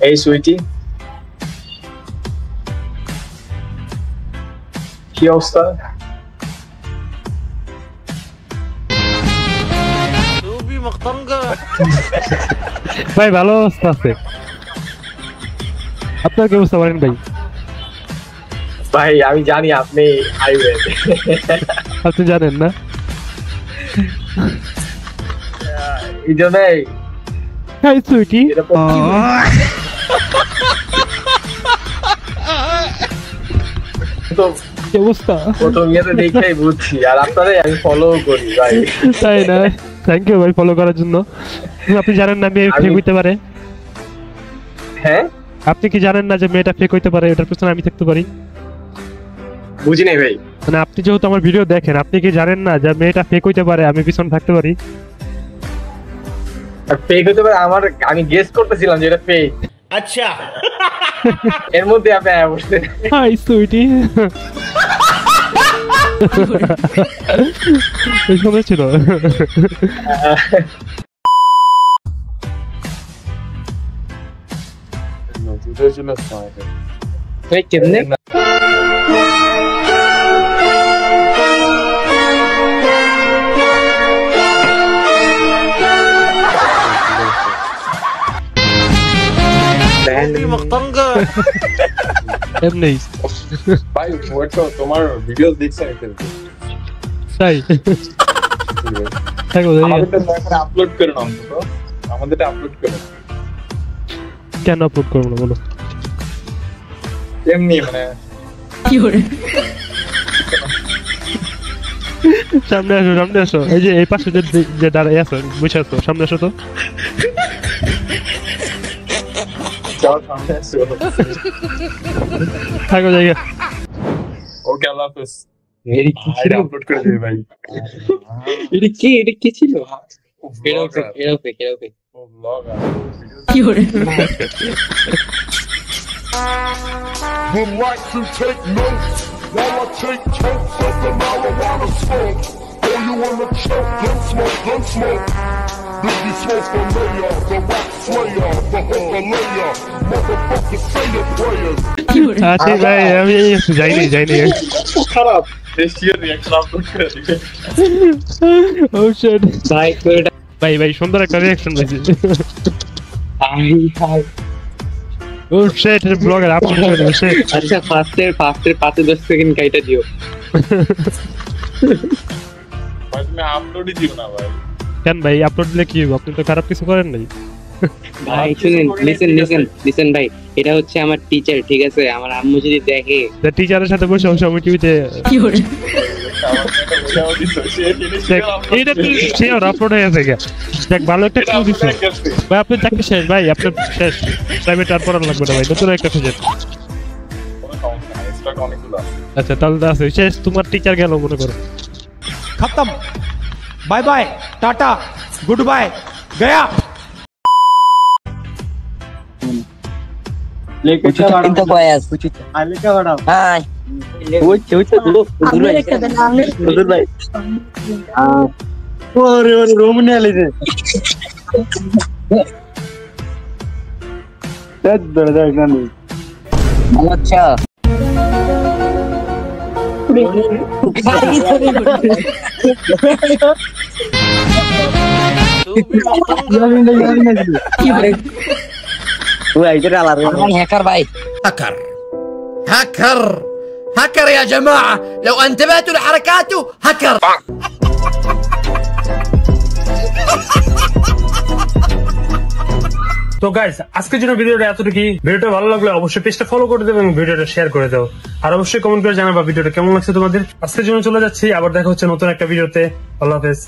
এই সুইটি, কি অবস্থা? ভাই ভালো অবস্থা আছে, আপনার কি অবস্থা বলেন ভাই? ভাই আমি জানি আপনি আইবেন। আপনি জানেন না? এই জন্যই হাই সুইটি, কি অবস্থা? প্রথম ইয়েতে দেখেই বুঝছি, আর আপনারাই আমি ফলো করি ভাই। তাই না? থ্যাংক ইউ ভাই ফলো করার জন্য। আপনি জানেন না মেয়ে ফেক হইতে পারে? হ্যাঁ, আপনি কি জানেন না যে মেয়েটা ফেক হইতে পারে? এটার পিছনে আমি থাকতে পারি। বুঝি নাই ভাই। মানে আপনি যেহেতু আমার ভিডিও দেখেন, আপনি কি জানেন না যে মেয়েটা ফেক হইতে পারে, আমি পিছনে থাকতে পারি? ফেক হতে পারে, আমি গেস করতেছিলাম যে এটা ফেক। আচ্ছা, এর মধ্যে আপনি বসছেন। হাই সুইটি, শুনেছিল? কেমনে এমনি ভাই ওই তো তোমার ভিডিও দেখছি তাই আপলোড করে নাও অন্তত, আমাদেরটা আপলোড করে। কেন আপলোড করবো না বলো? এমনি মানে সামনে আসো, সামনে আসো, এই যে এই পাশে যে দাঁড়াই আছো, বুঝে আছো, সামনে আসো তো। থাকো জায়গা। ওকে, আল্লাহ হাফেজ। আপলোড করে দিবি ভাই। এটা কি ছিল? ও blog Would like to take notes while I take totes of the marijuana smoke. Throw you in the choke, gun smoke. Biggie Smalls the mayor, the rap slayer, the hooker layer. Motherfucker, say your prayers. আচ্ছা ভাই, আমি যাইনি খারাপ রেস্টিয়ার reaction upload করে দিবে। ও sheet ভাই ভাই সুন্দর একটা রিঅ্যাকশন পাইছি। হাই ও শিট, ব্লগার আপলোড করে দিবে। শিট, আচ্ছা ফার্স্টের 5 সেকেন্ড কাইটা দিও। ভাই তুমি আপলোডই দিও না ভাই। কেন ভাই আপলোড দিলে কি হবে? আপনি তো খারাপ কিছু করেন নাই। ভাই শুনেন, লিসেন ভাই, এটা হচ্ছে আমার টিচার, ঠিক আছে? আমার আম্মু যদি দেখে, টিচারের সাথে বসে আমি টিভিতে এইটা তো শেয়ার আপলোড হয়ে গেছে। দেখ ভালো একটা ক্লু দিছো ভাই, আপনি চাকরি শেষ ভাই, আপনার শেষ, প্রাইভেট আর পড়ানো লাগবে না ভাই, নতুন একটা খুঁজে। আচ্ছা তাহলে তো আছে শেষ, তোমার টিচার গেল মনে করো। खत्म, bye bye, tata, good bye, गया। আচ্ছা هاكر باي هاكر يا جماعة، لو انتبهتوا لحركاته هاكر. তো গাইস, আজকের জন্য ভিডিওটা এতটুকুই। ভিডিওটা ভালো লাগলে অবশ্যই পেজটা ফলো করে দেবে এবং ভিডিওটা শেয়ার করে দাও, আর অবশ্যই কমেন্ট করে জানাবা ভিডিওটা কেমন লাগছে তোমাদের। আজকের জন্য চলে যাচ্ছি, আবার দেখা হচ্ছে নতুন একটা ভিডিওতে। আল্লাহ হাফেজ।